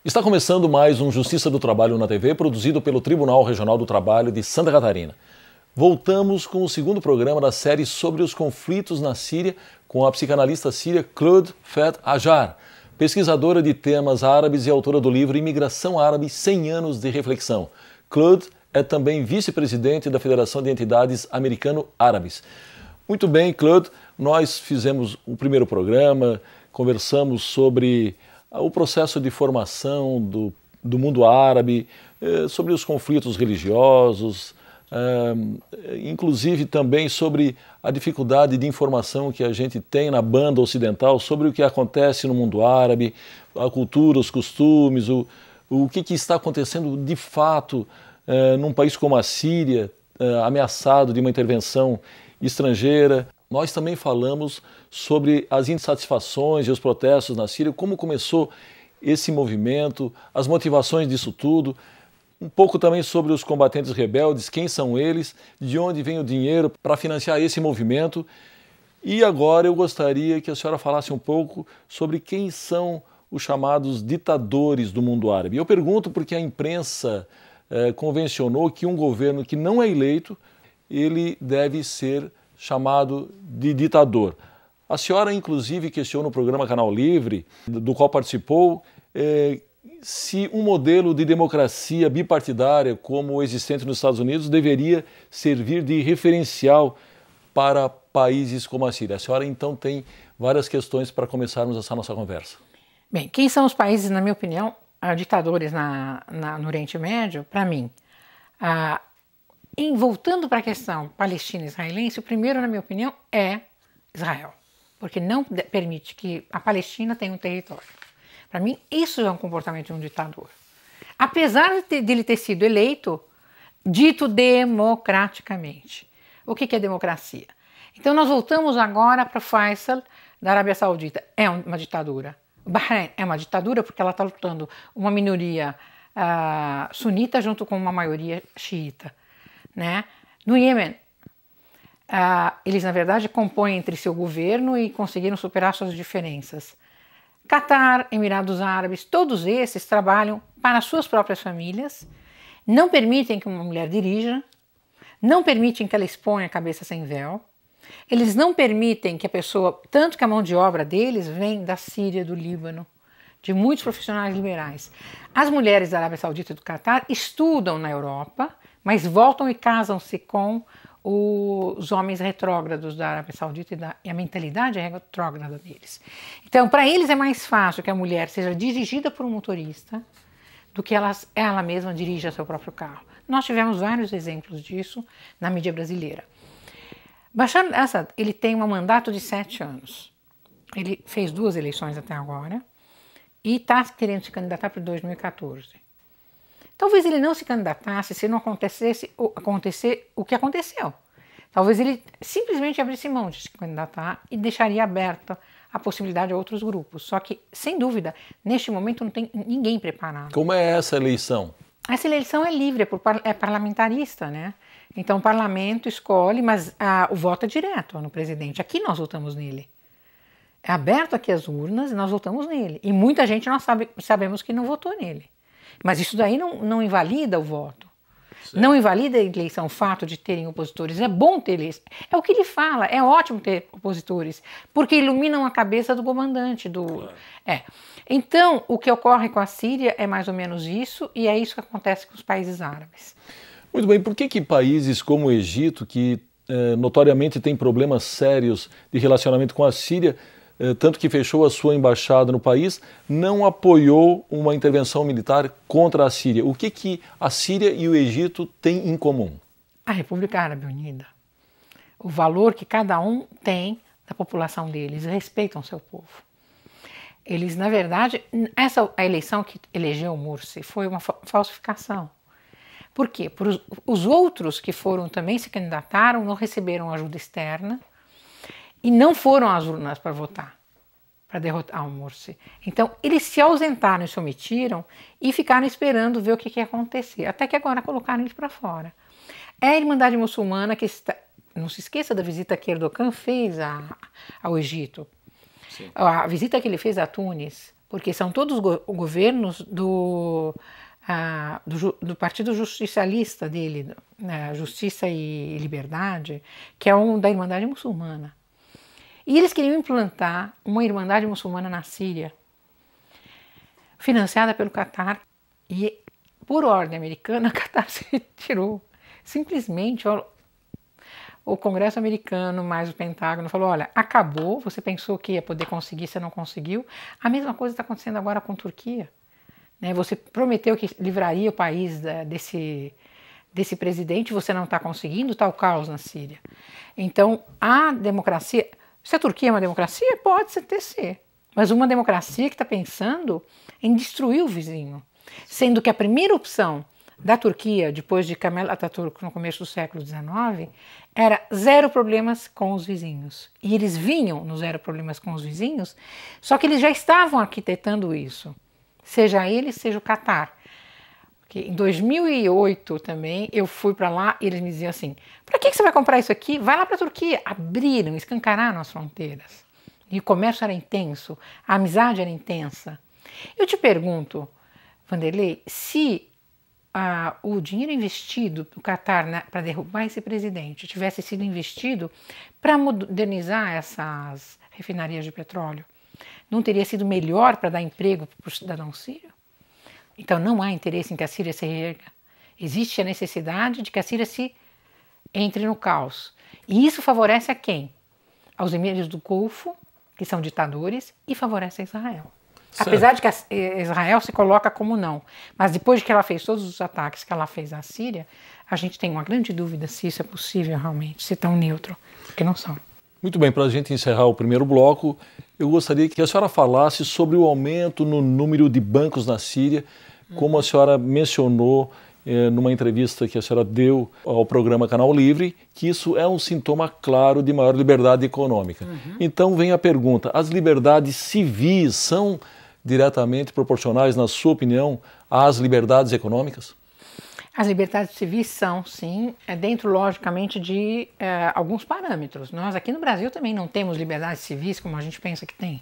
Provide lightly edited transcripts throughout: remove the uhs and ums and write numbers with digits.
Está começando mais um Justiça do Trabalho na TV, produzido pelo Tribunal Regional do Trabalho de Santa Catarina. Voltamos com o segundo programa da série sobre os conflitos na Síria, com a psicanalista síria Claude Feth Ajar, pesquisadora de temas árabes e autora do livro Imigração Árabe, 100 anos de reflexão. Claude é também vice-presidente da Federação de Entidades Americano-Árabes. Muito bem, Claude, nós fizemos o primeiro programa, conversamos sobre o processo de formação do mundo árabe, sobre os conflitos religiosos, inclusive também sobre a dificuldade de informação que a gente tem na banda ocidental sobre o que acontece no mundo árabe, a cultura, os costumes, o que está acontecendo de fato num país como a Síria, ameaçado de uma intervenção estrangeira. Nós também falamos sobre as insatisfações e os protestos na Síria, como começou esse movimento, as motivações disso tudo, um pouco também sobre os combatentes rebeldes, quem são eles, de onde vem o dinheiro para financiar esse movimento. E agora eu gostaria que a senhora falasse um pouco sobre quem são os chamados ditadores do mundo árabe. Eu pergunto porque a imprensa convencionou que um governo que não é eleito, ele deve ser chamado de ditador. A senhora, inclusive, questionou no programa Canal Livre, do qual participou, se um modelo de democracia bipartidária como o existente nos Estados Unidos deveria servir de referencial para países como a Síria. A senhora, então, tem várias questões para começarmos essa nossa conversa. Bem, quem são os países, na minha opinião, ditadores no Oriente Médio? Para mim, voltando para a questão palestina-israelense, o primeiro, na minha opinião, é Israel, porque não permite que a Palestina tenha um território. Para mim, isso é um comportamento de um ditador. Apesar de ele ter sido eleito, dito democraticamente. O que é democracia? Então, nós voltamos agora para Faisal, da Arábia Saudita. É uma ditadura. O Bahrein é uma ditadura porque ela está lutando uma minoria sunita junto com uma maioria xiita. Né? No Iêmen, eles na verdade compõem entre seu governo e conseguiram superar suas diferenças. Catar, Emirados Árabes, todos esses trabalham para suas próprias famílias, não permitem que uma mulher dirija, não permitem que ela exponha a cabeça sem véu, eles não permitem que a pessoa, tanto que a mão de obra deles vem da Síria, do Líbano, de muitos profissionais liberais. As mulheres da Arábia Saudita e do Catar estudam na Europa, mas voltam e casam-se com os homens retrógrados da Arábia Saudita e a mentalidade é retrógrada deles. Então, para eles é mais fácil que a mulher seja dirigida por um motorista do que ela mesma dirija seu próprio carro. Nós tivemos vários exemplos disso na mídia brasileira. Bashar al-Assad, ele tem um mandato de 7 anos. Ele fez 2 eleições até agora e está querendo se candidatar para 2014. Talvez ele não se candidatasse se não acontecer o que aconteceu. Talvez ele simplesmente abrisse mão de se candidatar e deixaria aberta a possibilidade a outros grupos. Só que, sem dúvida, neste momento não tem ninguém preparado. Como é essa eleição? Essa eleição é livre, é parlamentarista, né? Então o parlamento escolhe, mas o voto é direto no presidente. Aqui nós votamos nele. É aberto aqui as urnas e nós votamos nele. E muita gente nós sabemos que não votou nele. Mas isso daí não invalida o voto. Certo. Não invalida a eleição, o fato de terem opositores. É bom ter eles. É o que ele fala, é ótimo ter opositores, porque iluminam a cabeça do comandante. Claro. Então, o que ocorre com a Síria é mais ou menos isso, e é isso que acontece com os países árabes. Muito bem, por que países como o Egito, que notoriamente tem problemas sérios de relacionamento com a Síria, tanto que fechou a sua embaixada no país, não apoiou uma intervenção militar contra a Síria? O que a Síria e o Egito têm em comum? A República Árabe Unida. O valor que cada um tem da população deles, respeitam seu povo. Eles, na verdade, a eleição que elegeu o Morsi foi uma falsificação. Por quê? Os outros que foram também se candidataram não receberam ajuda externa, e não foram às urnas para votar, para derrotar o Morsi. Então, eles se ausentaram e se omitiram e ficaram esperando ver o que ia acontecer. Até que agora colocaram eles para fora. É a Irmandade Muçulmana que está... Não se esqueça da visita que Erdogan fez ao Egito. Sim. A visita que ele fez a Tunis, porque são todos governos do Partido Justicialista dele, Justiça e Liberdade, que é da Irmandade Muçulmana. E eles queriam implantar uma Irmandade Muçulmana na Síria, financiada pelo Catar, e por ordem americana, o Catar se retirou. Simplesmente o Congresso americano mais o Pentágono falou, olha, acabou, você pensou que ia poder conseguir, você não conseguiu. A mesma coisa está acontecendo agora com a Turquia. Né? Você prometeu que livraria o país desse presidente, você não está conseguindo, está o caos na Síria. Então, a democracia... Se a Turquia é uma democracia, pode ser. Mas uma democracia que está pensando em destruir o vizinho. Sendo que a primeira opção da Turquia, depois de Kemal Atatürk, no começo do século XIX, era zero problemas com os vizinhos. E eles vinham no zero problemas com os vizinhos, só que eles já estavam arquitetando isso. Seja ele, seja o Catar. Porque em 2008 também, eu fui para lá e eles me diziam assim, para que você vai comprar isso aqui? Vai lá para a Turquia. Abriram, escancararam as fronteiras. E o comércio era intenso, a amizade era intensa. Eu te pergunto, Vanderlei, se o dinheiro investido no Catar para derrubar esse presidente tivesse sido investido para modernizar essas refinarias de petróleo, não teria sido melhor para dar emprego para o cidadão sírio? Então não há interesse em que a Síria se reerga. Existe a necessidade de que a Síria entre no caos. E isso favorece a quem? Aos Emirados do Golfo, que são ditadores, e favorece a Israel. Certo. Apesar de que Israel se coloca como não. Mas depois que ela fez todos os ataques que ela fez à Síria, a gente tem uma grande dúvida se isso é possível realmente, se tão neutro, porque não são. Muito bem, para a gente encerrar o primeiro bloco, eu gostaria que a senhora falasse sobre o aumento no número de bancos na Síria, como a senhora mencionou numa entrevista que a senhora deu ao programa Canal Livre, que isso é um sintoma claro de maior liberdade econômica. Então vem a pergunta, as liberdades civis são diretamente proporcionais, na sua opinião, às liberdades econômicas? As liberdades civis são, sim, dentro, logicamente, de alguns parâmetros. Nós aqui no Brasil também não temos liberdades civis como a gente pensa que tem.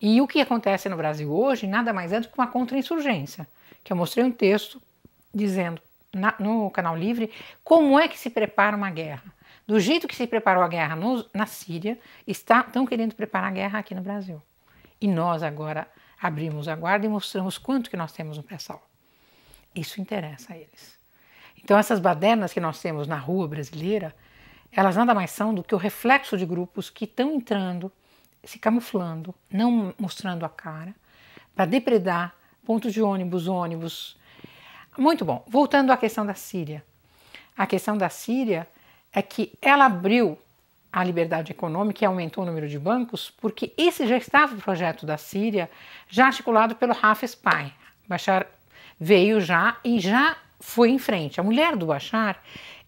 E o que acontece no Brasil hoje nada mais é do que uma contra-insurgência, que eu mostrei um texto dizendo no Canal Livre como é que se prepara uma guerra. Do jeito que se preparou a guerra na Síria, estão querendo preparar a guerra aqui no Brasil. E nós agora abrimos a guarda e mostramos quanto que nós temos no pré-sal. Isso interessa a eles. Então essas badernas que nós temos na rua brasileira, elas nada mais são do que o reflexo de grupos que estão entrando, se camuflando, não mostrando a cara, para depredar pontos de ônibus. Muito bom. Voltando à questão da Síria. A questão da Síria é que ela abriu a liberdade econômica e aumentou o número de bancos, porque esse já estava o projeto da Síria, já articulado pelo Hafez Pai. Bashar veio já e já foi em frente. A mulher do Bashar,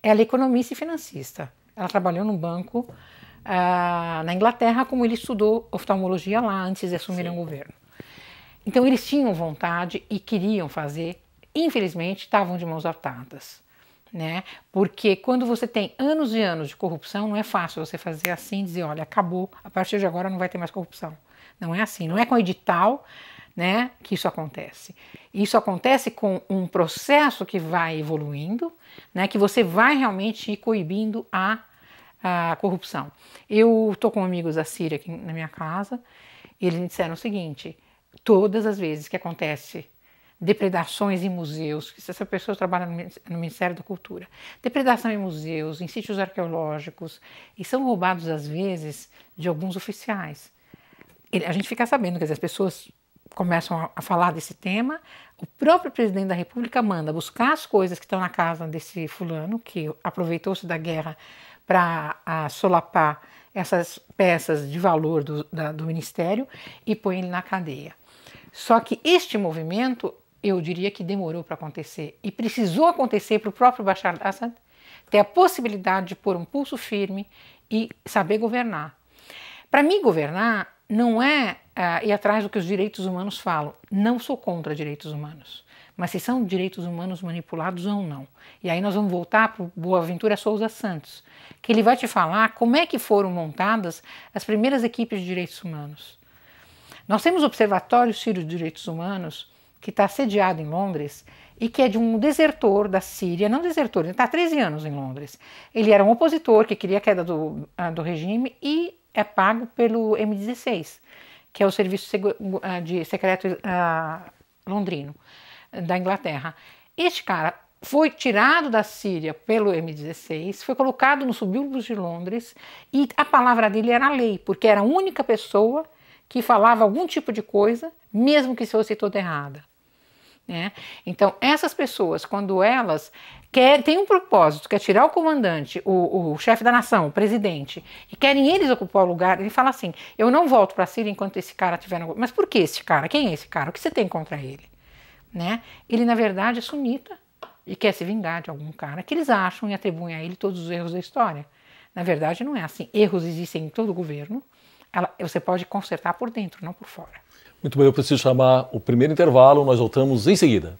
ela é economista e financista. Ela trabalhou num banco na Inglaterra, como ele estudou oftalmologia lá antes de assumirem o governo. Então eles tinham vontade e queriam fazer, infelizmente estavam de mãos atadas. Né? Porque quando você tem anos e anos de corrupção, não é fácil você fazer assim, dizer, olha, acabou, a partir de agora não vai ter mais corrupção. Não é assim, não é com edital, né, que isso acontece. Isso acontece com um processo que vai evoluindo, né, que você vai realmente ir coibindo a corrupção. Eu estou com amigos da Síria aqui na minha casa, e eles me disseram o seguinte, todas as vezes que acontece depredações em museus, que essa pessoa trabalha no Ministério da Cultura, depredação em museus, em sítios arqueológicos, e são roubados às vezes de alguns oficiais. A gente fica sabendo, quer dizer, as pessoas começam a falar desse tema, o próprio presidente da República manda buscar as coisas que estão na casa desse fulano, que aproveitou-se da guerra para solapar essas peças de valor do Ministério e põe ele na cadeia. Só que este movimento, eu diria que demorou para acontecer e precisou acontecer para o próprio Bashar al-Assad ter a possibilidade de pôr um pulso firme e saber governar. Para mim, governar não é ir atrás do que os direitos humanos falam. Não sou contra direitos humanos, mas se são direitos humanos manipulados ou não. E aí nós vamos voltar para o Boaventura Souza Santos, que ele vai te falar como é que foram montadas as primeiras equipes de direitos humanos. Nós temos o Observatório Sírio de Direitos Humanos, que está sediado em Londres, e que é de um desertor da Síria, não desertor, ele está há 13 anos em Londres. Ele era um opositor que queria a queda do regime e é pago pelo MI6, que é o serviço de secreto londrino da Inglaterra. Este cara foi tirado da Síria pelo MI6, foi colocado nos subúrbios de Londres e a palavra dele era a lei, porque era a única pessoa que falava algum tipo de coisa, mesmo que fosse toda errada. Né? Então, essas pessoas, quando elas têm um propósito, que é tirar o comandante, o chefe da nação, o presidente, e querem eles ocupar o lugar, ele fala assim, eu não volto para a Síria enquanto esse cara estiver no... Mas por que esse cara? Quem é esse cara? O que você tem contra ele? Né? Ele, na verdade, é sunita e quer se vingar de algum cara que eles acham e atribuem a ele todos os erros da história. Na verdade, não é assim. Erros existem em todo o governo. Você pode consertar por dentro, não por fora. Muito bem, eu preciso chamar o primeiro intervalo, nós voltamos em seguida.